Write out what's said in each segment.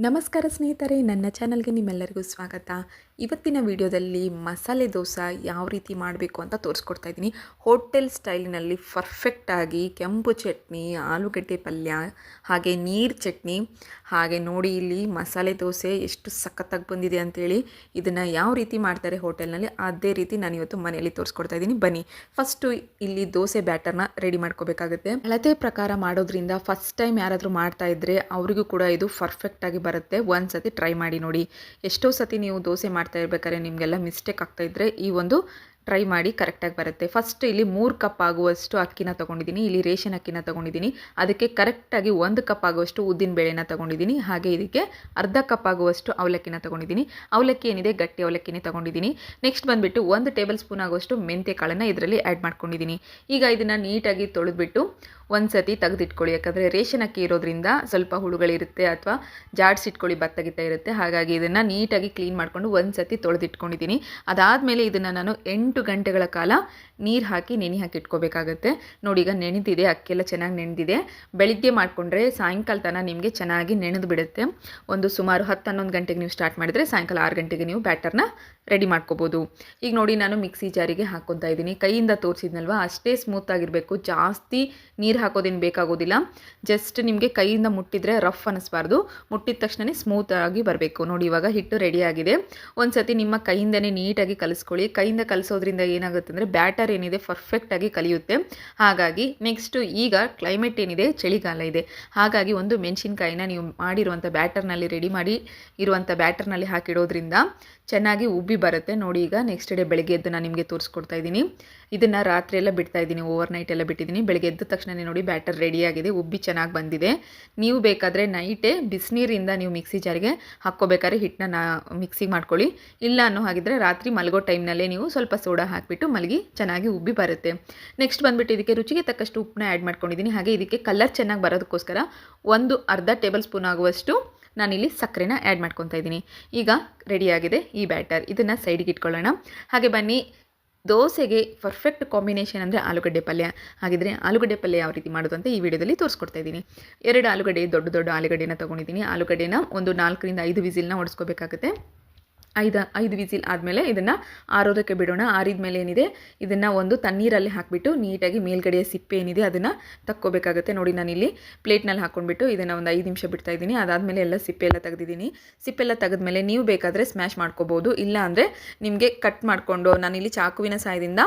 ನಮಸ್ಕಾರ ಸ್ನೇಹಿತರೆ, ನನ್ನ ಚಾನಲ್ಗೆ ನಿಮ್ಮೆಲ್ಲರಿಗೂ ಸ್ವಾಗತ. ಇವತ್ತಿನ ವಿಡಿಯೋದಲ್ಲಿ ಮಸಾಲೆ ದೋಸೆ ಯಾವ ರೀತಿ ಮಾಡಬೇಕು ಅಂತ ತೋರಿಸ್ಕೊಡ್ತಾ ಇದ್ದೀನಿ. ಹೋಟೆಲ್ ಸ್ಟೈಲಿನಲ್ಲಿ ಪರ್ಫೆಕ್ಟಾಗಿ ಕೆಂಪು ಚಟ್ನಿ, ಆಲೂಗಡ್ಡೆ ಪಲ್ಯ, ಹಾಗೆ ನೀರು ಚಟ್ನಿ, ಹಾಗೆ ನೋಡಿ ಇಲ್ಲಿ ಮಸಾಲೆ ದೋಸೆ ಎಷ್ಟು ಸಖತ್ತಾಗಿ ಬಂದಿದೆ ಅಂತೇಳಿ. ಇದನ್ನು ಯಾವ ರೀತಿ ಮಾಡ್ತಾರೆ ಹೋಟೆಲ್ನಲ್ಲಿ ಅದೇ ರೀತಿ ನಾನು ಇವತ್ತು ಮನೆಯಲ್ಲಿ ತೋರಿಸ್ಕೊಡ್ತಾ ಇದ್ದೀನಿ. ಬನ್ನಿ, ಫಸ್ಟು ಇಲ್ಲಿ ದೋಸೆ ಬ್ಯಾಟರ್ನ ರೆಡಿ ಮಾಡ್ಕೋಬೇಕಾಗುತ್ತೆ. ಅಳತೆ ಪ್ರಕಾರ ಮಾಡೋದ್ರಿಂದ ಫಸ್ಟ್ ಟೈಮ್ ಯಾರಾದರೂ ಮಾಡ್ತಾ ಇದ್ದರೆ ಅವರಿಗೂ ಕೂಡ ಇದು ಪರ್ಫೆಕ್ಟಾಗಿ ಬರುತ್ತೆ. ಒಂದು ಸತಿ ಟ್ರೈ ಮಾಡಿ ನೋಡಿ. ಎಷ್ಟೋ ಸತಿ ನೀವು ದೋಸೆ ಮಾಡ್ತಾ ಇರ್ಬೇಕಾದ್ರೆ ನಿಮಗೆಲ್ಲ ಮಿಸ್ಟೇಕ್ ಆಗ್ತಾ ಇದ್ದರೆ ಈ ಒಂದು ಟ್ರೈ ಮಾಡಿ ಕರೆಕ್ಟಾಗಿ ಬರುತ್ತೆ. ಫಸ್ಟ್ ಇಲ್ಲಿ 3 ಕಪ್ ಆಗುವಷ್ಟು ಅಕ್ಕಿನ ತೊಗೊಂಡಿದ್ದೀನಿ. ಇಲ್ಲಿ ರೇಷನ್ ಅಕ್ಕಿನ ತೊಗೊಂಡಿದ್ದೀನಿ. ಅದಕ್ಕೆ ಕರೆಕ್ಟಾಗಿ 1 ಕಪ್ ಆಗುವಷ್ಟು ಉದ್ದಿನ ಬೇಳೆನ ತೊಗೊಂಡಿದ್ದೀನಿ. ಹಾಗೆ ಇದಕ್ಕೆ ಅರ್ಧ ಕಪ್ ಆಗುವಷ್ಟು ಅವಲಕ್ಕಿನ ತೊಗೊಂಡಿದ್ದೀನಿ. ಅವಲಕ್ಕಿ ಏನಿದೆ ಗಟ್ಟಿ ಅವಲಕ್ಕಿನೇ ತೊಗೊಂಡಿದ್ದೀನಿ. ನೆಕ್ಸ್ಟ್ ಬಂದುಬಿಟ್ಟು 1 ಟೇಬಲ್ ಸ್ಪೂನ್ ಆಗುವಷ್ಟು ಮೆಂತ್ಯ ಕಾಳನ್ನು ಇದರಲ್ಲಿ ಆ್ಯಡ್ ಮಾಡ್ಕೊಂಡಿದ್ದೀನಿ. ಈಗ ಇದನ್ನು ನೀಟಾಗಿ ತೊಳೆದ್ಬಿಟ್ಟು ಒಂದು ಸತಿ ತೆಗೆದಿಟ್ಕೊಳ್ಳಿ. ಯಾಕಂದರೆ ರೇಷನ್ ಅಕ್ಕಿ ಇರೋದ್ರಿಂದ ಸ್ವಲ್ಪ ಹುಳುಗಳಿರುತ್ತೆ ಅಥವಾ ಜಾಡ್ಸಿಟ್ಕೊಳ್ಳಿ ಭತ್ತಗಿತ್ತ ಇರುತ್ತೆ. ಹಾಗಾಗಿ ಇದನ್ನು ನೀಟಾಗಿ ಕ್ಲೀನ್ ಮಾಡಿಕೊಂಡು ಒಂದು ಸತಿ ತೊಳೆದಿಟ್ಕೊಂಡಿದ್ದೀನಿ. ಅದಾದಮೇಲೆ ಇದನ್ನು ನಾನು 8 ಗಂಟೆಗಳ ಕಾಲ ನೀರು ಹಾಕಿ ನೆನೆ ಹಾಕಿ ಇಟ್ಕೋಬೇಕಾಗತ್ತೆ. ನೋಡಿ, ಈಗ ನೆನೆದಿದೆ, ಅಕ್ಕಿಯೆಲ್ಲ ಚೆನ್ನಾಗಿ ನೆನೆದಿದೆ. ಬೆಳಿಗ್ಗೆ ಮಾಡಿಕೊಂಡ್ರೆ ಸಾಯಂಕಾಲ ತನಕ ನಿಮಗೆ ಚೆನ್ನಾಗಿ ನೆನೆದು ಬಿಡುತ್ತೆ. ಒಂದು ಸುಮಾರು 10-11 ಗಂಟೆಗೆ ನೀವು ಸ್ಟಾರ್ಟ್ ಮಾಡಿದರೆ ಸಾಯಂಕಾಲ 6 ಗಂಟೆಗೆ ನೀವು ಬ್ಯಾಟರ್ನ ರೆಡಿ ಮಾಡ್ಕೋಬೋದು. ಈಗ ನೋಡಿ, ನಾನು ಮಿಕ್ಸಿ ಜಾರಿಗೆ ಹಾಕ್ಕೊತಾ ಇದ್ದೀನಿ. ಕೈಯಿಂದ ತೋರಿಸಿದ್ನಲ್ವ, ಅಷ್ಟೇ ಸ್ಮೂತಾಗಿರಬೇಕು. ಜಾಸ್ತಿ ನೀರು ಹಾಕೋದೇನು ಬೇಕಾಗೋದಿಲ್ಲ. ಜಸ್ಟ್ ನಿಮಗೆ ಕೈಯಿಂದ ಮುಟ್ಟಿದರೆ ರಫ್ ಅನ್ನಿಸ್ಬಾರ್ದು. ಮುಟ್ಟಿದ ತಕ್ಷಣ ಸ್ಮೂತಾಗಿ ಬರಬೇಕು. ನೋಡಿ, ಇವಾಗ ಹಿಟ್ಟು ರೆಡಿಯಾಗಿದೆ. ಒಂದು ಸತಿ ನಿಮ್ಮ ಕೈಯಿಂದನೇ ನೀಟಾಗಿ ಕಲಿಸ್ಕೊಳ್ಳಿ. ಕೈಯಿಂದ ಕಲಿಸೋದ್ರಿಂದ ಏನಾಗುತ್ತೆ ಅಂದರೆ ಬ್ಯಾಟರ್ ಏನಿದೆ ಪರ್ಫೆಕ್ಟಾಗಿ ಕಲಿಯುತ್ತೆ. ಹಾಗಾಗಿ ನೆಕ್ಸ್ಟು ಈಗ ಕ್ಲೈಮೇಟ್ ಏನಿದೆ ಚಳಿಗಾಲ ಇದೆ. ಹಾಗಾಗಿ ಒಂದು ಮೆಣಸಿನ್ಕಾಯಿನ ನೀವು ಮಾಡಿರುವಂಥ ಬ್ಯಾಟರ್ನಲ್ಲಿ ರೆಡಿ ಮಾಡಿ ಇರುವಂಥ ಬ್ಯಾಟರ್ನಲ್ಲಿ ಹಾಕಿಡೋದ್ರಿಂದ ಚೆನ್ನಾಗಿ ಉಬ್ಬಿ ಬರುತ್ತೆ. ನೋಡಿ, ಈಗ ನೆಕ್ಸ್ಟ್ ಡೇ ಬೆಳಗ್ಗೆ ಎದ್ದು ನಾನು ನಿಮಗೆ ತೋರಿಸ್ಕೊಡ್ತಾ ಇದ್ದೀನಿ. ಇದನ್ನು ರಾತ್ರಿ ಎಲ್ಲ ಬಿಡ್ತಾ ಇದ್ದೀನಿ, ಓವರ್ ನೈಟ್ ಎಲ್ಲ ಬಿಟ್ಟಿದ್ದೀನಿ. ಬೆಳಗ್ಗೆ ಎದ್ದ ತಕ್ಷಣ ನೋಡಿ ಬ್ಯಾಟರ್ ರೆಡಿಯಾಗಿದೆ, ಉಬ್ಬಿ ಚೆನ್ನಾಗಿ ಬಂದಿದೆ. ನೀವು ಬೇಕಾದರೆ ನೈಟೇ ಬಿಸಿನೀರಿಂದ ನೀವು ಮಿಕ್ಸಿ ಜಾರಿಗೆ ಹಾಕ್ಕೋಬೇಕಾದ್ರೆ ಹಿಟ್ಟನ್ನ ಮಿಕ್ಸಿಗೆ ಮಾಡ್ಕೊಳ್ಳಿ. ಇಲ್ಲ ಅನ್ನೋ ಹಾಗಿದ್ರೆ ರಾತ್ರಿ ಮಲಗೋ ಟೈಮ್ನಲ್ಲೇ ನೀವು ಸ್ವಲ್ಪ ಸೋಡಾ ಹಾಕಿಬಿಟ್ಟು ಮಲಗಿ ಚೆನ್ನಾಗಿ ಉಬ್ಬಿ ಬರುತ್ತೆ. ನೆಕ್ಸ್ಟ್ ಬಂದುಬಿಟ್ಟು ಇದಕ್ಕೆ ರುಚಿಗೆ ತಕ್ಕಷ್ಟು ಉಪ್ಪನ್ನ ಆ್ಯಡ್ ಮಾಡ್ಕೊಂಡಿದ್ದೀನಿ. ಹಾಗೆ ಇದಕ್ಕೆ ಕಲರ್ ಚೆನ್ನಾಗಿ ಬರೋದಕ್ಕೋಸ್ಕರ ಅರ್ಧ ಟೇಬಲ್ ಸ್ಪೂನ್ ಆಗುವಷ್ಟು ನಾನಿಲ್ಲಿ ಸಕ್ಕರೆನ ಆ್ಯಡ್ ಮಾಡ್ಕೊತಾ ಇದ್ದೀನಿ. ಈಗ ರೆಡಿಯಾಗಿದೆ ಈ ಬ್ಯಾಟರ್. ಇದನ್ನು ಸೈಡಿಗೆ ಇಟ್ಕೊಳ್ಳೋಣ. ಹಾಗೆ ಬನ್ನಿ, ದೋಸೆಗೆ ಪರ್ಫೆಕ್ಟ್ ಕಾಂಬಿನೇಷನ್ ಅಂದರೆ ಆಲೂಗಡ್ಡೆ ಪಲ್ಯ. ಹಾಗಿದ್ರೆ ಆಲೂಗಡ್ಡೆ ಪಲ್ಯ ಯಾವ ರೀತಿ ಮಾಡೋದು ಅಂತ ಈ ವಿಡಿಯೋದಲ್ಲಿ ತೋರಿಸ್ಕೊಡ್ತಾ ಇದ್ದೀನಿ. 2 ಆಲೂಗಡ್ಡೆ, ದೊಡ್ಡ ಆಲೂಗಡ್ಡೆನ ತೊಗೊಂಡಿದ್ದೀನಿ. ಆಲೂಗಡ್ಡೆನ ಒಂದು 4ರಿಂದ 5 ವಿಸಿಲ್ನ ಹೊಡಿಸ್ಕೋಬೇಕಾಗುತ್ತೆ. 5 ವಿಸಿಲ್ ಆದಮೇಲೆ ಇದನ್ನು ಆರೋದಕ್ಕೆ ಬಿಡೋಣ. ಆರಿದ ಮೇಲೆ ಏನಿದೆ ಇದನ್ನು ಒಂದು ತಣ್ಣೀರಲ್ಲಿ ಹಾಕಿಬಿಟ್ಟು ನೀಟಾಗಿ ಮೇಲ್ಗಡೆಯ ಸಿಪ್ಪೆ ಏನಿದೆ ಅದನ್ನು ತಕ್ಕೋಬೇಕಾಗುತ್ತೆ. ನೋಡಿ, ನಾನಿಲ್ಲಿ ಪ್ಲೇಟ್ನಲ್ಲಿ ಹಾಕ್ಕೊಂಡ್ಬಿಟ್ಟು ಇದನ್ನು ಒಂದು 5 ನಿಮಿಷ ಬಿಡ್ತಾ ಇದ್ದೀನಿ. ಅದಾದಮೇಲೆ ಎಲ್ಲ ಸಿಪ್ಪೆ ಎಲ್ಲ ತೆಗೆದಿದ್ದೀನಿ. ಸಿಪ್ಪೆ ಎಲ್ಲ ತೆಗೆದ್ಮೇಲೆ ನೀವು ಬೇಕಾದರೆ ಸ್ಮ್ಯಾಶ್ ಮಾಡ್ಕೋಬೋದು. ಇಲ್ಲ ಅಂದರೆ ನಿಮಗೆ ಕಟ್ ಮಾಡಿಕೊಂಡು, ನಾನಿಲ್ಲಿ ಚಾಕುವಿನ ಸಹಾಯದಿಂದ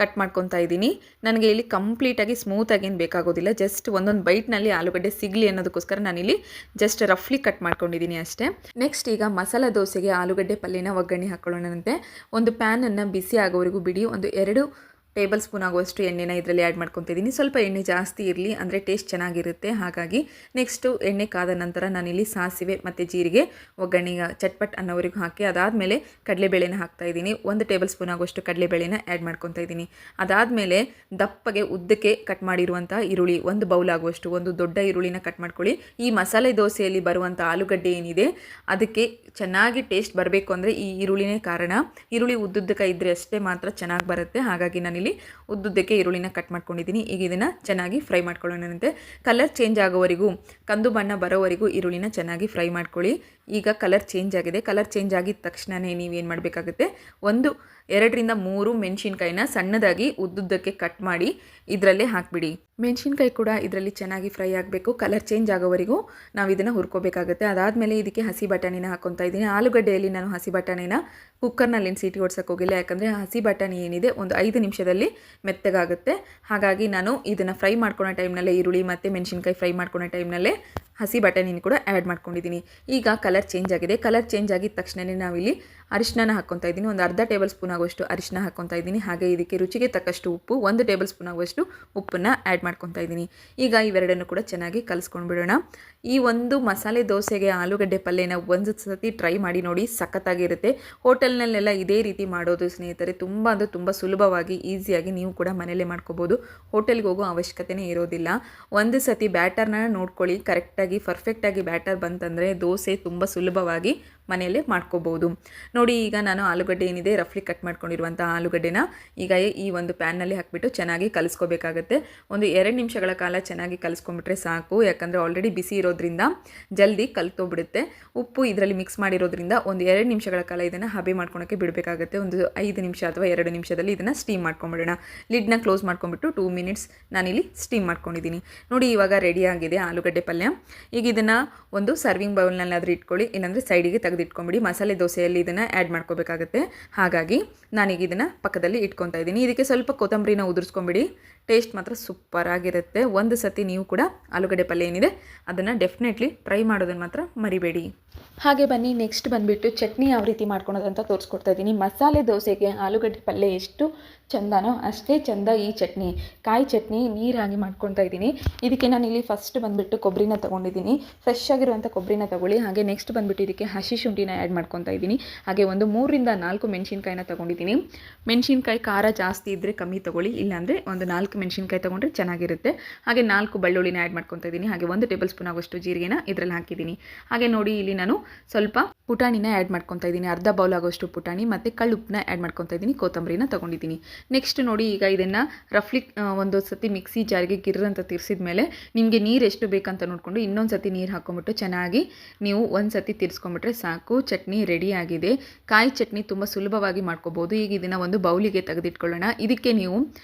ಕಟ್ ಮಾಡ್ಕೊತಾ ಇದ್ದೀನಿ. ನನಗೆ ಇಲ್ಲಿ ಕಂಪ್ಲೀಟಾಗಿ ಸ್ಮೂತಾಗಿ ಏನು ಬೇಕಾಗೋದಿಲ್ಲ. ಜಸ್ಟ್ ಒಂದೊಂದು ಬೈಟ್ನಲ್ಲಿ ಆಲೂಗಡ್ಡೆ ಸಿಗಲಿ ಅನ್ನೋದಕ್ಕೋಸ್ಕರ ನಾನಿಲ್ಲಿ ಜಸ್ಟ್ ರಫ್ಲಿ ಕಟ್ ಮಾಡ್ಕೊಂಡಿದ್ದೀನಿ ಅಷ್ಟೇ. ನೆಕ್ಸ್ಟ್ ಈಗ ಮಸಾಲೆ ದೋಸೆಗೆ ಆಲೂಗಡ್ಡೆ ಪಲ್ಯನ ಒಗ್ಗರಣೆ ಹಾಕೊಳ್ಳೋಣಂತೆ. ಒಂದು ಪ್ಯಾನನ್ನು ಬಿಸಿ ಆಗೋವರೆಗೂ ಬಿಡಿ. ಒಂದು 2 ಟೇಬಲ್ ಸ್ಪೂನ್ ಆಗುವಷ್ಟು ಎಣ್ಣೆನ ಇದರಲ್ಲಿ ಆ್ಯಡ್ ಮಾಡ್ಕೊತಾ ಇದ್ದೀನಿ. ಸ್ವಲ್ಪ ಎಣ್ಣೆ ಜಾಸ್ತಿ ಇರಲಿ, ಅಂದರೆ ಟೇಸ್ಟ್ ಚೆನ್ನಾಗಿರುತ್ತೆ. ಹಾಗಾಗಿ ನೆಕ್ಸ್ಟು ಎಣ್ಣೆ ಕಾದ ನಂತರ ನಾನಿಲ್ಲಿ ಸಾಸಿವೆ ಮತ್ತು ಜೀರಿಗೆ ಒಗ್ಗರಣೆಗೆ ಚಟ್ಪಟ್ ಅನ್ನೋವರೆಗೂ ಹಾಕಿ ಅದಾದಮೇಲೆ ಕಡಲೆಬೇಳೆನ ಹಾಕ್ತಾಯಿದ್ದೀನಿ. 1 ಟೇಬಲ್ ಸ್ಪೂನ್ ಆಗುವಷ್ಟು ಕಡಲೆಬೇಳೆನ ಆ್ಯಡ್ ಮಾಡ್ಕೊತಾ ಇದ್ದೀನಿ. ಅದಾದಮೇಲೆ ದಪ್ಪಗೆ ಉದ್ದಕ್ಕೆ ಕಟ್ ಮಾಡಿರುವಂಥ ಈರುಳ್ಳಿ 1 ಬೌಲ್ ಆಗುವಷ್ಟು, ಒಂದು ದೊಡ್ಡ ಈರುಳ್ಳಿನ ಕಟ್ ಮಾಡ್ಕೊಳ್ಳಿ. ಈ ಮಸಾಲೆ ದೋಸೆಯಲ್ಲಿ ಬರುವಂಥ ಆಲೂಗಡ್ಡೆ ಏನಿದೆ ಅದಕ್ಕೆ ಚೆನ್ನಾಗಿ ಟೇಸ್ಟ್ ಬರಬೇಕು ಅಂದರೆ ಈ ಈರುಳ್ಳಿನೇ ಕಾರಣ. ಈರುಳ್ಳಿ ಉದ್ದುದ್ದಕ್ಕೆ ಇದ್ದರೆ ಅಷ್ಟೇ ಮಾತ್ರ ಚೆನ್ನಾಗಿ ಬರುತ್ತೆ. ಹಾಗಾಗಿ ನಾನಿಲ್ಲಿ ಉದ್ದುದ್ದಕ್ಕೆ ಈರುಳ್ಳಿನ ಕಟ್ ಮಾಡ್ಕೊಂಡಿದ್ದೀನಿ. ಈಗ ಇದನ್ನು ಚೆನ್ನಾಗಿ ಫ್ರೈ ಮಾಡ್ಕೊಳ್ಳೋಣಂತೆ. ಕಲರ್ ಚೇಂಜ್ ಆಗೋವರೆಗೂ, ಕಂದು ಬಣ್ಣ ಬರೋವರೆಗೂ ಈರುಳ್ಳಿನ ಚೆನ್ನಾಗಿ ಫ್ರೈ ಮಾಡ್ಕೊಳ್ಳಿ. ಈಗ ಕಲರ್ ಚೇಂಜ್ ಆಗಿದೆ. ಕಲರ್ ಚೇಂಜ್ ಆಗಿದ ತಕ್ಷಣವೇ ನೀವೇನು ಮಾಡಬೇಕಾಗುತ್ತೆ, 2ರಿಂದ 3 ಮೆಣಸಿನ್ಕಾಯಿನ ಸಣ್ಣದಾಗಿ ಉದ್ದುದ್ದಕ್ಕೆ ಕಟ್ ಮಾಡಿ ಇದರಲ್ಲೇ ಹಾಕಿಬಿಡಿ. ಮೆಣಸಿನ್ಕಾಯಿ ಕೂಡ ಇದರಲ್ಲಿ ಚೆನ್ನಾಗಿ ಫ್ರೈ ಆಗಬೇಕು. ಕಲರ್ ಚೇಂಜ್ ಆಗೋವರೆಗೂ ನಾವು ಇದನ್ನು ಹುರ್ಕೋಬೇಕಾಗುತ್ತೆ. ಅದಾದಮೇಲೆ ಇದಕ್ಕೆ ಹಸಿ ಬಟಾಣಿನ ಹಾಕ್ಕೊತಾ ಇದ್ದೀನಿ. ಆಲೂಗಡ್ಡೆಯಲ್ಲಿ ನಾನು ಹಸಿ ಬಟಾಣಿನ ಕುಕ್ಕರ್ನಲ್ಲಿ ಸೀಟಿ ಓಡಿಸೋಕೆ ಹೋಗಿಲ್ಲ. ಯಾಕಂದರೆ ಹಸಿ ಬಟಾಣಿ ಏನಿದೆ ಒಂದು 5 ನಿಮಿಷದಲ್ಲಿ ಮೆತ್ತಗಾಗುತ್ತೆ. ಹಾಗಾಗಿ ನಾನು ಇದನ್ನು ಫ್ರೈ ಮಾಡ್ಕೊಳೋ ಟೈಮ್ನಲ್ಲೇ ಈರುಳ್ಳಿ ಮತ್ತು ಮೆಣಸಿನ್ಕಾಯಿ ಫ್ರೈ ಮಾಡ್ಕೊಳೋ ಟೈಮ್ನಲ್ಲೇ ಹಸಿ ಬಟಾಣಿನ ಕೂಡ ಆ್ಯಡ್ ಮಾಡ್ಕೊಂಡಿದ್ದೀನಿ. ಈಗ ಕಲರ್ ಚೇಂಜ್ ಆಗಿದೆ. ಕಲರ್ ಚೇಂಜ್ ಆಗಿದ ತಕ್ಷಣವೇ ನಾವಿಲ್ಲಿ ಅರಿಶಿನ ಹಾಕ್ಕೊತಾ ಇದ್ದೀನಿ. ಒಂದು ಅರ್ಧ ಟೇಬಲ್ ಸ್ಪೂನ್ ಆಗುವಷ್ಟು ಅರಿಶಿನ ಹಾಕ್ಕೊತಾ ಇದ್ದೀನಿ. ಹಾಗೆ ಇದಕ್ಕೆ ರುಚಿಗೆ ತಕ್ಕಷ್ಟು ಉಪ್ಪು, 1 ಟೇಬಲ್ ಸ್ಪೂನ್ ಆಗುವಷ್ಟು ಉಪ್ಪನ್ನು ಆ್ಯಡ್ ಮಾಡ್ಕೊತಾ ಇದ್ದೀನಿ. ಈಗ ಇವೆರಡನ್ನು ಕೂಡ ಚೆನ್ನಾಗಿ ಕಲಿಸ್ಕೊಂಡು ಬಿಡೋಣ. ಈ ಒಂದು ಮಸಾಲೆ ದೋಸೆಗೆ ಆಲೂಗಡ್ಡೆ ಪಲ್ಯನ ಒಂದು ಸತಿ ಟ್ರೈ ಮಾಡಿ ನೋಡಿ, ಸಖತ್ತಾಗಿರುತ್ತೆ. ಹೋಟೆಲ್ನಲ್ಲೆಲ್ಲ ಇದೇ ರೀತಿ ಮಾಡೋದು ಸ್ನೇಹಿತರೆ. ತುಂಬ ಸುಲಭವಾಗಿ ಈಸಿಯಾಗಿ ನೀವು ಕೂಡ ಮನೆಯಲ್ಲೇ ಮಾಡ್ಕೋಬೋದು. ಹೋಟೆಲ್ಗೆ ಹೋಗೋ ಅವಶ್ಯಕತೆನೇ ಇರೋದಿಲ್ಲ. ಒಂದು ಸತಿ ಬ್ಯಾಟರ್ನ ನೋಡ್ಕೊಳ್ಳಿ, ಕರೆಕ್ಟಾಗಿ ಪರ್ಫೆಕ್ಟಾಗಿ ಬ್ಯಾಟರ್ ಬಂತಂದರೆ ದೋಸೆ ತುಂಬ ಸುಲಭವಾಗಿ ಮನೆಯಲ್ಲೇ ಮಾಡ್ಕೋಬೋದು. ನೋಡಿ ಈಗ ನಾನು ಆಲೂಗಡ್ಡೆ ಏನಿದೆ ರಫ್ಲಿ ಕಟ್ ಮಾಡ್ಕೊಂಡಿರುವಂಥ ಆಲೂಗಡ್ಡೆನ ಈಗ ಈ ಒಂದು ಪ್ಯಾನ್ನಲ್ಲಿ ಹಾಕಿಬಿಟ್ಟು ಚೆನ್ನಾಗಿ ಕಲಿಸ್ಕೋಬೇಕಾಗುತ್ತೆ. ಒಂದು 2 ನಿಮಿಷಗಳ ಕಾಲ ಚೆನ್ನಾಗಿ ಕಲಿಸ್ಕೊಂಡ್ಬಿಟ್ರೆ ಸಾಕು, ಯಾಕಂದರೆ ಆಲ್ರೆಡಿ ಬಿಸಿ ಇರೋದ್ರಿಂದ ಜಲ್ದಿ ಕಲ್ತೋಗ್ಬಿಡುತ್ತೆ. ಉಪ್ಪು ಇದರಲ್ಲಿ ಮಿಕ್ಸ್ ಮಾಡಿರೋದ್ರಿಂದ ಒಂದು 2 ನಿಮಿಷಗಳ ಕಾಲ ಇದನ್ನು ಹಬೆ ಮಾಡ್ಕೊಳಕ್ಕೆ ಬಿಡಬೇಕಾಗುತ್ತೆ. ಒಂದು 5 ನಿಮಿಷ ಅಥವಾ 2 ನಿಮಿಷದಲ್ಲಿ ಇದನ್ನು ಸ್ಟೀಮ್ ಮಾಡ್ಕೊಂಬಿಡೋಣ. ಲಿಡ್ನ ಕ್ಲೋಸ್ ಮಾಡ್ಕೊಂಬಿಟ್ಟು 2 ಮಿನಿಟ್ಸ್ ನಾನಿಲ್ಲಿ ಸ್ಟೀಮ್ ಮಾಡ್ಕೊಂಡಿದ್ದೀನಿ. ನೋಡಿ ಇವಾಗ ರೆಡಿ ಆಗಿದೆ ಆಲೂಗಡ್ಡೆ ಪಲ್ಯ. ಈಗ ಇದನ್ನು ಒಂದು ಸರ್ವಿಂಗ್ ಬೌಲ್ನಲ್ಲಾದರೂ ಇಟ್ಕೊಳ್ಳಿ, ಇಲ್ಲಾಂದರೆ ಸೈಡಿಗೆ ತೆಗೆದಿಟ್ಕೊಂಬಿಡಿ. ಮಸಾಲೆ ದೋಸೆಯಲ್ಲಿ ಇದನ್ನು ಆ್ಯಡ್ ಮಾಡ್ಕೋಬೇಕಾಗತ್ತೆ. ಹಾಗಾಗಿ ನಾನೀಗ ಇದನ್ನು ಪಕ್ಕದಲ್ಲಿ ಇಟ್ಕೊತಾ ಇದ್ದೀನಿ. ಇದಕ್ಕೆ ಸ್ವಲ್ಪ ಕೊತ್ತಂಬರಿನ ಉದುರಿಸ್ಕೊಂಬಿಡಿ. ಟೇಸ್ಟ್ ಮಾತ್ರ ಸೂಪರ್ ಆಗಿರುತ್ತೆ. ಒಂದು ಸತಿ ನೀವು ಕೂಡ ಆಲೂಗಡ್ಡೆ ಪಲ್ಯ ಏನಿದೆ ಅದನ್ನು ಡೆಫಿನೆಟ್ಲಿ ಟ್ರೈ ಮಾಡೋದನ್ನು ಮಾತ್ರ ಮರಿಬೇಡಿ. ಹಾಗೆ ಬನ್ನಿ ನೆಕ್ಸ್ಟ್ ಬಂದುಬಿಟ್ಟು ಚಟ್ನಿ ಯಾವ ರೀತಿ ಮಾಡ್ಕೊಳೋದಂತ ತೋರಿಸ್ಕೊಡ್ತಾ ಇದ್ದೀನಿ. ಮಸಾಲೆ ದೋಸೆಗೆ ಆಲೂಗಡ್ಡೆ ಪಲ್ಯ ಎಷ್ಟು ಚೆಂದನೋ ಅಷ್ಟೇ ಚೆಂದ ಈ ಚಟ್ನಿ. ಕಾಯಿ ಚಟ್ನಿ ನೀರಾಗಿ ಮಾಡ್ಕೊತಾ ಇದ್ದೀನಿ. ಇದಕ್ಕೆ ನಾನು ಇಲ್ಲಿ ಫಸ್ಟ್ ಬಂದುಬಿಟ್ಟು ಕೊಬ್ಬರಿನ ತೊಗೊಂಡಿದ್ದೀನಿ. ಫ್ರೆಶ್ ಆಗಿರುವಂಥ ಕೊಬ್ಬರಿನ ತೊಗೊಳ್ಳಿ. ಹಾಗೆ ನೆಕ್ಸ್ಟ್ ಬಂದುಬಿಟ್ಟು ಇದಕ್ಕೆ ಹಸಿ ಶುಂಠಿನ ಆ್ಯಡ್ ಮಾಡ್ಕೊತಾ ಇದ್ದೀನಿ. ಹಾಗೆ ಒಂದು 3 ರಿಂದ 4 ಮೆಣಸಿನ್ಕಾಯಿನ ತೊಗೊಂಡಿದ್ದೀನಿ. ಮೆಣಸಿನ್ಕಾಯಿ ಖಾರ ಜಾಸ್ತಿ ಇದ್ದರೆ ಕಮ್ಮಿ ತೊಗೊಳ್ಳಿ, ಇಲ್ಲಾಂದರೆ ಒಂದು 4 ಮೆಣಸಿನ್ಕಾಯಿ ತೊಗೊಂಡ್ರೆ ಚೆನ್ನಾಗಿರುತ್ತೆ. ಹಾಗೆ 4 ಬೆಳ್ಳುಳ್ಳಿನ ಆ್ಯಡ್ ಮಾಡ್ಕೊತಾ ಇದ್ದೀನಿ. ಹಾಗೆ 1 ಟೇಬಲ್ ಸ್ಪೂನ್ ಆಗೋಷ್ಟು ಜೀರಿಗೆನ ಇದರಲ್ಲಿ ಹಾಕಿದ್ದೀನಿ. ಹಾಗೆ ನೋಡಿ ಇಲ್ಲಿ ನಾನು ಸ್ವಲ್ಪ ಪುಟಾಣಿನ ಆ್ಯಡ್ ಮಾಡ್ಕೊತಾ ಇದ್ದೀನಿ. ಅರ್ಧ ಬೌಲ್ ಆಗೋಷ್ಟು ಪುಟಾಣಿ ಮತ್ತು ಕಳ್ಳುಪ್ಪನ್ನ ಆ್ಯಡ್ ಮಾಡ್ಕೊತಾ ಇದ್ದೀನಿ. ಕೊತ್ತಂಬರಿನ ತೊಗೊಂಡಿದ್ದೀನಿ. ನೆಕ್ಸ್ಟ್ ನೋಡಿ ಈಗ ಇದನ್ನು ರಫ್ಲಿ ಒಂದು ಸತಿ ಮಿಕ್ಸಿ ಜಾರಿಗೆ ಗಿರ್ರಂತ ತಿರ್ಸಿದ ಮೇಲೆ ನಿಮಗೆ ನೀರು ಎಷ್ಟು ಬೇಕಂತ ನೋಡಿಕೊಂಡು ಇನ್ನೊಂದು ಸತಿ ನೀರು ಹಾಕ್ಕೊಂಬಿಟ್ಟು ಚೆನ್ನಾಗಿ ನೀವು ಒಂದು ಸತಿ ತಿರ್ಸ್ಕೊಂಬಿಟ್ರೆ ಸಾಕು. ಚಟ್ನಿ ರೆಡಿ ಆಗಿದೆ. ಕಾಯಿ ಚಟ್ನಿ ತುಂಬ ಸುಲಭವಾಗಿ ಮಾಡ್ಕೋಬೋದು. ಈಗ ಇದನ್ನು ಒಂದು ಬೌಲಿಗೆ ತೆಗೆದಿಟ್ಕೊಳ್ಳೋಣ. ಇದಕ್ಕೆ ನೀವು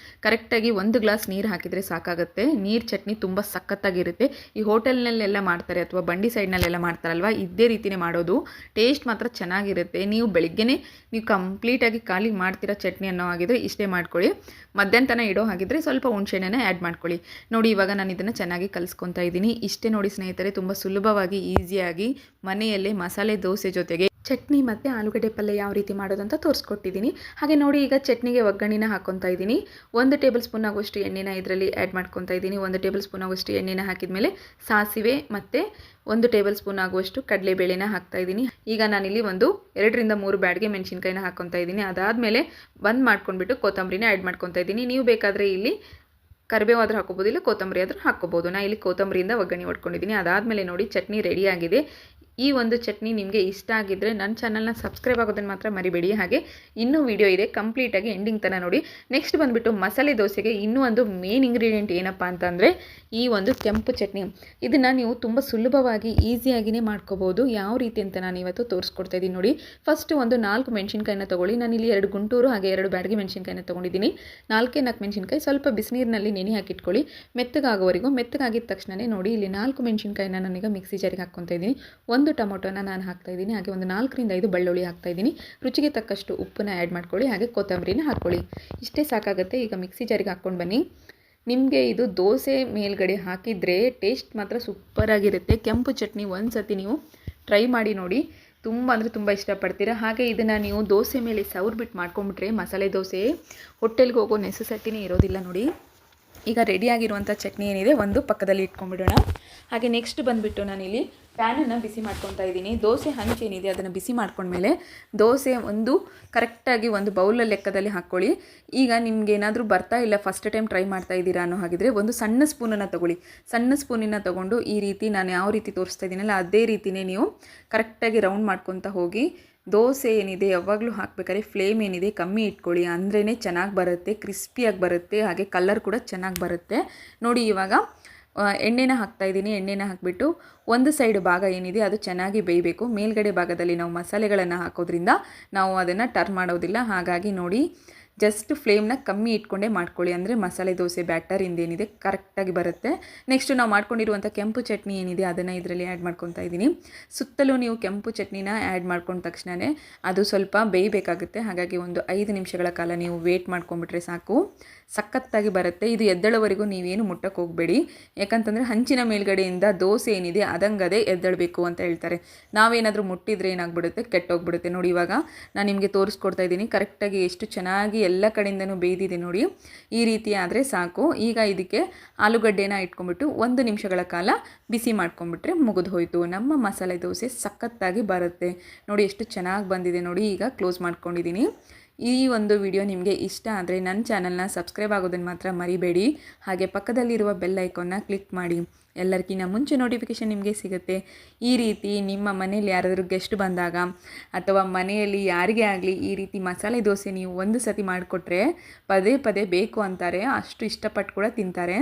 ಕರೆಕ್ಟಾಗಿ 1 ಗ್ಲಾಸ್ ನೀರು ಹಾಕಿದರೆ ಸಾಕಾಗುತ್ತೆ. ನೀರು ಚಟ್ನಿ ತುಂಬ ಸಖತ್ತಾಗಿರುತ್ತೆ. ಈ ಹೋಟೆಲ್ನಲ್ಲೆಲ್ಲ ಮಾಡ್ತಾರೆ ಅಥವಾ ಬಂಡಿ ಸೈಡ್ನಲ್ಲೆಲ್ಲ ಮಾಡ್ತಾರಲ್ವ, ಇದೇ ರೀತಿಯೇ ಮಾಡೋದು. ಟೇಸ್ಟ್ ಮಾತ್ರ ಚೆನ್ನಾಗಿರುತ್ತೆ. ನೀವು ಬೆಳಿಗ್ಗೆನೇ ನೀವು ಕಂಪ್ಲೀಟಾಗಿ ಖಾಲಿ ಮಾಡ್ತೀರಾ ಚಟ್ನಿ ಅನ್ನೋ ಹಾಗಿದ್ರೆ ಇಷ್ಟೇ ಮಾಡ್ಕೊಳ್ಳಿ. ಮಧ್ಯಾಹ್ನ ಇಡೋ ಹಾಗಿದ್ರೆ ಸ್ವಲ್ಪ ಹುಣಸೆಹಣ್ಣನ್ನ ಆ್ಯಡ್ ಮಾಡ್ಕೊಳ್ಳಿ. ನೋಡಿ ಇವಾಗ ನಾನು ಇದನ್ನು ಚೆನ್ನಾಗಿ ಕಲಿಸ್ಕೊತಾ ಇದ್ದೀನಿ. ಇಷ್ಟೇ ನೋಡಿ ಸ್ನೇಹಿತರೆ, ತುಂಬ ಸುಲಭವಾಗಿ ಈಸಿಯಾಗಿ ಮನೆಯಲ್ಲೇ ಮಸಾಲೆ ದೋಸೆ ಜೊತೆಗೆ ಚಟ್ನಿ ಮತ್ತು ಆಲೂಗಡ್ಡೆ ಪಲ್ಯ ಯಾವ ರೀತಿ ಮಾಡೋದಂತ ತೋರಿಸ್ಕೊಟ್ಟಿದ್ದೀನಿ. ಹಾಗೆ ನೋಡಿ ಈಗ ಚಟ್ನಿಗೆ ಒಗ್ಗರಣೆನ ಹಾಕ್ಕೊತಾ ಇದ್ದೀನಿ. 1 ಟೇಬಲ್ ಸ್ಪೂನ್ ಆಗೋಷ್ಟು ಎಣ್ಣೆನ ಇದರಲ್ಲಿ ಆ್ಯಡ್ ಮಾಡ್ಕೊತಾ ಇದ್ದೀನಿ. 1 ಟೇಬಲ್ ಸ್ಪೂನ್ ಆಗೋಷ್ಟು ಎಣ್ಣೆನ ಹಾಕಿದ ಮೇಲೆ ಸಾಸಿವೆ ಮತ್ತು 1 ಟೇಬಲ್ ಸ್ಪೂನ್ ಆಗುವಷ್ಟು ಕಡಲೆಬೇಳೆನ ಹಾಕ್ತಾ ಇದ್ದೀನಿ. ಈಗ ನಾನಿಲ್ಲಿ ಒಂದು 2 ರಿಂದ 3 ಬ್ಯಾಡ್ಗೆ ಮೆಣಸಿನ್ಕಾಯಿನ ಹಾಕ್ಕೊತಾ ಇದ್ದೀನಿ. ಅದಾದಮೇಲೆ ಬಂದ್ ಮಾಡ್ಕೊಂಡ್ಬಿಟ್ಟು ಕೊತ್ತಂಬರಿನ ಆ್ಯಡ್ ಮಾಡ್ಕೊತಾ ಇದ್ದೀನಿ. ನೀವು ಬೇಕಾದರೆ ಇಲ್ಲಿ ಕರಿಬೇವು ಆದರೂ ಹಾಕೋಬೋದು, ಇಲ್ಲ ಕೊತ್ತಂಬರಿ ಆದರೂ ಹಾಕ್ಕೋಬೋದು. ನಾನು ಇಲ್ಲಿ ಕೊತ್ತಂಬರಿಯಿಂದ ಒಗ್ಗರಣೆ ಹೊಡ್ಕೊಂಡಿದ್ದೀನಿ. ಅದಾದಮೇಲೆ ನೋಡಿ ಚಟ್ನಿ ರೆಡಿಯಾಗಿದೆ. ಈ ಒಂದು ಚಟ್ನಿ ನಿಮಗೆ ಇಷ್ಟ ಆಗಿದ್ದರೆ ನನ್ನ ಚಾನಲ್ನ ಸಬ್ಸ್ಕ್ರೈಬ್ ಆಗೋದನ್ನು ಮಾತ್ರ ಮರಿಬೇಡಿ. ಹಾಗೆ ಇನ್ನೂ ವಿಡಿಯೋ ಇದೆ, ಕಂಪ್ಲೀಟಾಗಿ ಎಂಡಿಂಗ್ ತನಕ ನೋಡಿ. ನೆಕ್ಸ್ಟ್ ಬಂದುಬಿಟ್ಟು ಮಸಾಲೆ ದೋಸೆಗೆ ಇನ್ನೂ ಒಂದು ಮೇನ್ ಇಂಗ್ರೀಡಿಯೆಂಟ್ ಏನಪ್ಪ ಅಂತಂದರೆ ಈ ಒಂದು ಕೆಂಪು ಚಟ್ನಿ. ಇದನ್ನು ನೀವು ತುಂಬ ಸುಲಭವಾಗಿ ಈಸಿಯಾಗಿಯೇ ಮಾಡ್ಕೋಬೋದು. ಯಾವ ರೀತಿ ಅಂತ ನಾನು ಇವತ್ತು ತೋರಿಸ್ಕೊಡ್ತಾ ಇದ್ದೀನಿ ನೋಡಿ. ಫಸ್ಟ್ ಒಂದು 4 ಮೆಣಸಿನ್ಕಾಯಿನ ತೊಗೊಳ್ಳಿ. ನಾನಿಲ್ಲಿ 2 ಗುಂಟೂರು ಹಾಗೆ 2 ಬ್ಯಾಡಗಿ ಮೆಣಸಿನ್ಕಾಯಿನ ತೊಗೊಂಡಿದ್ದೀನಿ. 4 ಮೆಣಸಿನ್ಕಾಯಿ ಸ್ವಲ್ಪ ಬಿಸಿನೀರಿನಲ್ಲಿ ನೆನೆ ಹಾಕಿಟ್ಕೊಳ್ಳಿ ಮೆತ್ತಗಾಗೋವರೆಗೂ. ಮೆತ್ತಗಾಗಿದ್ದ ತಕ್ಷಣವೇ ನೋಡಿ ಇಲ್ಲಿ 4 ಮೆಣಸಿನ್ಕಾಯಿನ ನಾನೀಗ ಮಿಕ್ಸಿ ಜಾರಿಗೆ ಹಾಕ್ಕೊತಾ ಇದ್ದೀನಿ. 1 ಟೊಮೊಟೊನ ನಾನು ಹಾಕ್ತಾ ಇದ್ದೀನಿ. ಹಾಗೆ ಒಂದು 4 ರಿಂದ 5 ಬೆಳ್ಳುಳ್ಳಿ ಹಾಕ್ತಾ ಇದ್ದೀನಿ. ರುಚಿಗೆ ತಕ್ಕಷ್ಟು ಉಪ್ಪನ್ನ ಆ್ಯಡ್ ಮಾಡ್ಕೊಳ್ಳಿ. ಹಾಗೆ ಕೊತ್ತಂಬರಿನ ಹಾಕ್ಕೊಳ್ಳಿ. ಇಷ್ಟೇ ಸಾಕಾಗುತ್ತೆ. ಈಗ ಮಿಕ್ಸಿ ಜಾರಿಗೆ ಹಾಕ್ಕೊಂಡು ಬನ್ನಿ. ನಿಮಗೆ ಇದು ದೋಸೆ ಮೇಲ್ಗಡೆ ಹಾಕಿದರೆ ಟೇಸ್ಟ್ ಮಾತ್ರ ಸೂಪರಾಗಿರುತ್ತೆ. ಕೆಂಪು ಚಟ್ನಿ ಒಂದು ಸತಿ ನೀವು ಟ್ರೈ ಮಾಡಿ ನೋಡಿ, ತುಂಬ ಅಂದರೆ ತುಂಬ ಇಷ್ಟಪಡ್ತೀರಾ. ಹಾಗೆ ಇದನ್ನು ನೀವು ದೋಸೆ ಮೇಲೆ ಸವರ್ಬಿಟ್ಟು ಮಾಡ್ಕೊಂಬಿಟ್ರೆ ಮಸಾಲೆ ದೋಸೆ ಹೋಟೆಲ್ಗೆ ಹೋಗೋ ನೆಸೆಸಿಟಿನೇ ಇರೋದಿಲ್ಲ ನೋಡಿ. ಈಗ ರೆಡಿಯಾಗಿರುವಂಥ ಚಟ್ನಿ ಏನಿದೆ ಒಂದು ಪಕ್ಕದಲ್ಲಿ ಇಟ್ಕೊಂಡ್ಬಿಡೋಣ. ಹಾಗೆ ನೆಕ್ಸ್ಟ್ ಬಂದುಬಿಟ್ಟು ನಾನಿಲ್ಲಿ ಪ್ಯಾನನ್ನು ಬಿಸಿ ಮಾಡ್ಕೊತಾ ಇದ್ದೀನಿ. ದೋಸೆ ಹಂಚೇನಿದೆ ಅದನ್ನು ಬಿಸಿ ಮಾಡ್ಕೊಂಡ್ಮೇಲೆ ದೋಸೆ ಒಂದು ಕರೆಕ್ಟಾಗಿ ಒಂದು ಬೌಲಲ್ಲಿ ಲೆಕ್ಕದಲ್ಲಿ ಹಾಕ್ಕೊಳ್ಳಿ. ಈಗ ನಿಮ್ಗೆ ಏನಾದರೂ ಬರ್ತಾ ಇಲ್ಲ, ಫಸ್ಟ್ ಟೈಮ್ ಟ್ರೈ ಮಾಡ್ತಾ ಇದ್ದೀರಾ ಅನ್ನೋ ಹಾಗಿದ್ರೆ ಒಂದು ಸಣ್ಣ ಸ್ಪೂನನ್ನು ತೊಗೊಳ್ಳಿ. ಸಣ್ಣ ಸ್ಪೂನಿನ ತೊಗೊಂಡು ಈ ರೀತಿ ನಾನು ಯಾವ ರೀತಿ ತೋರಿಸ್ತಾ ಇದ್ದೀನಲ್ಲ ಅದೇ ರೀತಿಯೇ ನೀವು ಕರೆಕ್ಟಾಗಿ ರೌಂಡ್ ಮಾಡ್ಕೊತಾ ಹೋಗಿ. ದೋಸೆ ಏನಿದೆ ಯಾವಾಗಲೂ ಹಾಕಬೇಕಾದ್ರೆ ಫ್ಲೇಮ್ ಏನಿದೆ ಕಮ್ಮಿ ಇಟ್ಕೊಳ್ಳಿ, ಅಂದ್ರೇ ಚೆನ್ನಾಗಿ ಬರುತ್ತೆ, ಕ್ರಿಸ್ಪಿಯಾಗಿ ಬರುತ್ತೆ. ಹಾಗೆ ಕಲರ್ ಕೂಡ ಚೆನ್ನಾಗಿ ಬರುತ್ತೆ. ನೋಡಿ ಇವಾಗ ಎಣ್ಣೆನ ಹಾಕ್ತಾಯಿದ್ದೀನಿ. ಎಣ್ಣೆನ ಹಾಕಿಬಿಟ್ಟು ಒಂದು ಸೈಡ್ ಭಾಗ ಏನಿದೆ ಅದು ಚೆನ್ನಾಗಿ ಬೇಯಬೇಕು. ಮೇಲ್ಗಡೆ ಭಾಗದಲ್ಲಿ ನಾವು ಮಸಾಲೆಗಳನ್ನು ಹಾಕೋದ್ರಿಂದ ನಾವು ಅದನ್ನು ಟರ್ನ್ ಮಾಡೋದಿಲ್ಲ. ಹಾಗಾಗಿ ನೋಡಿ ಜಸ್ಟ್ ಫ್ಲೇಮ್ನ ಕಮ್ಮಿ ಇಟ್ಕೊಂಡೇ ಮಾಡ್ಕೊಳ್ಳಿ, ಅಂದರೆ ಮಸಾಲೆ ದೋಸೆ ಬ್ಯಾಟರ್ ಏನಿದೆ ಕರೆಕ್ಟಾಗಿ ಬರುತ್ತೆ. ನೆಕ್ಸ್ಟ್ ನಾವು ಮಾಡ್ಕೊಂಡಿರುವಂಥ ಕೆಂಪು ಚಟ್ನಿ ಏನಿದೆ ಅದನ್ನು ಇದರಲ್ಲಿ ಆ್ಯಡ್ ಮಾಡ್ಕೊತಾ ಇದ್ದೀನಿ. ಸುತ್ತಲೂ ನೀವು ಕೆಂಪು ಚಟ್ನಿನ ಆ್ಯಡ್ ಮಾಡ್ಕೊಂಡ ತಕ್ಷಣವೇ ಅದು ಸ್ವಲ್ಪ ಬೇಯಬೇಕಾಗುತ್ತೆ. ಹಾಗಾಗಿ ಒಂದು 5 ನಿಮಿಷಗಳ ಕಾಲ ನೀವು ವೇಟ್ ಮಾಡ್ಕೊಂಬಿಟ್ರೆ ಸಾಕು, ಸಖತ್ತಾಗಿ ಬರುತ್ತೆ. ಇದು ಎದ್ದೇಳೋವರೆಗೂ ನೀವೇನು ಮುಟ್ಟಕ್ಕೆ ಹೋಗಬೇಡಿ, ಯಾಕಂತಂದರೆ ಹಂಚಿನ ಮೇಲ್ಗಡೆಯಿಂದ ದೋಸೆ ಏನಿದೆ ಅದಂಗದೇ ಎದ್ದೇಳಬೇಕು ಅಂತ ಹೇಳ್ತಾರೆ. ನಾವೇನಾದರೂ ಮುಟ್ಟಿದ್ರೆ ಏನಾಗ್ಬಿಡುತ್ತೆ, ಕೆಟ್ಟೋಗ್ಬಿಡುತ್ತೆ. ನೋಡಿ ಇವಾಗ ನಾನು ನಿಮಗೆ ತೋರಿಸ್ಕೊಡ್ತಾ ಇದ್ದೀನಿ ಕರೆಕ್ಟಾಗಿ ಎಷ್ಟು ಚೆನ್ನಾಗಿ ಎಲ್ಲ ಕಡೆಯಿಂದನೂ ಬೇಯ್ದಿದೆ ನೋಡಿ. ಈ ರೀತಿ ಆದರೆ ಸಾಕು. ಈಗ ಇದಕ್ಕೆ ಆಲೂಗಡ್ಡೆನ ಇಟ್ಕೊಂಡ್ಬಿಟ್ಟು 1 ನಿಮಿಷಗಳ ಕಾಲ ಬಿಸಿ ಮಾಡ್ಕೊಂಡ್ಬಿಟ್ರೆ ಮುಗಿದು ಹೋಯಿತು. ನಮ್ಮ ಮಸಾಲೆ ದೋಸೆ ಸಖತ್ತಾಗಿ ಬರುತ್ತೆ ನೋಡಿ. ಎಷ್ಟು ಚೆನ್ನಾಗಿ ಬಂದಿದೆ ನೋಡಿ. ಈಗ ಕ್ಲೋಸ್ ಮಾಡ್ಕೊಂಡಿದ್ದೀನಿ. ಈ ಒಂದು ವಿಡಿಯೋ ನಿಮಗೆ ಇಷ್ಟ ಆದರೆ ನನ್ನ ಚಾನಲ್ನ ಸಬ್ಸ್ಕ್ರೈಬ್ ಆಗೋದನ್ನು ಮಾತ್ರ ಮರಿಬೇಡಿ. ಹಾಗೆ ಪಕ್ಕದಲ್ಲಿರುವ ಬೆಲ್ ಐಕಾನ್ನ ಕ್ಲಿಕ್ ಮಾಡಿ. ಎಲ್ಲರಿಗಿಂತ ಮುಂಚೆ ನೋಟಿಫಿಕೇಷನ್ ನಿಮಗೆ ಸಿಗುತ್ತೆ. ಈ ರೀತಿ ನಿಮ್ಮ ಮನೆಯಲ್ಲಿ ಯಾರಾದರೂ ಗೆಸ್ಟ್ ಬಂದಾಗ ಅಥವಾ ಮನೆಯಲ್ಲಿ ಯಾರಿಗೇ ಆಗಲಿ ಈ ರೀತಿ ಮಸಾಲೆ ದೋಸೆ ನೀವು ಒಂದು ಸತಿ ಮಾಡಿಕೊಟ್ರೆ ಪದೇ ಪದೇ ಬೇಕು ಅಂತಾರೆ, ಅಷ್ಟು ಇಷ್ಟಪಟ್ಟು ಕೂಡ ತಿಂತಾರೆ.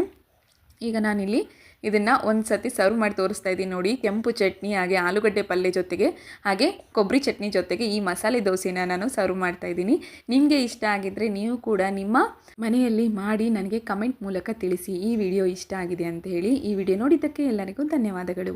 ಈಗ ನಾನಿಲ್ಲಿ ಇದನ್ನು ಒಂದು ಸತಿ ಸರ್ವ್ ಮಾಡಿ ತೋರಿಸ್ತಾ ಇದ್ದೀನಿ ನೋಡಿ. ಕೆಂಪು ಚಟ್ನಿ ಹಾಗೆ ಆಲೂಗಡ್ಡೆ ಪಲ್ಯ ಜೊತೆಗೆ ಹಾಗೆ ಕೊಬ್ಬರಿ ಚಟ್ನಿ ಜೊತೆಗೆ ಈ ಮಸಾಲೆ ದೋಸೆನ ನಾನು ಸರ್ವ್ ಮಾಡ್ತಾ ಇದ್ದೀನಿ. ನಿಮಗೆ ಇಷ್ಟ ಆಗಿದ್ದರೆ ನೀವು ಕೂಡ ನಿಮ್ಮ ಮನೆಯಲ್ಲಿ ಮಾಡಿ ನನಗೆ ಕಮೆಂಟ್ ಮೂಲಕ ತಿಳಿಸಿ ಈ ವಿಡಿಯೋ ಇಷ್ಟ ಆಗಿದೆ ಅಂತ ಹೇಳಿ. ಈ ವಿಡಿಯೋ ನೋಡಿದ್ದಕ್ಕೆ ಎಲ್ಲರಿಗೂ ಧನ್ಯವಾದಗಳು.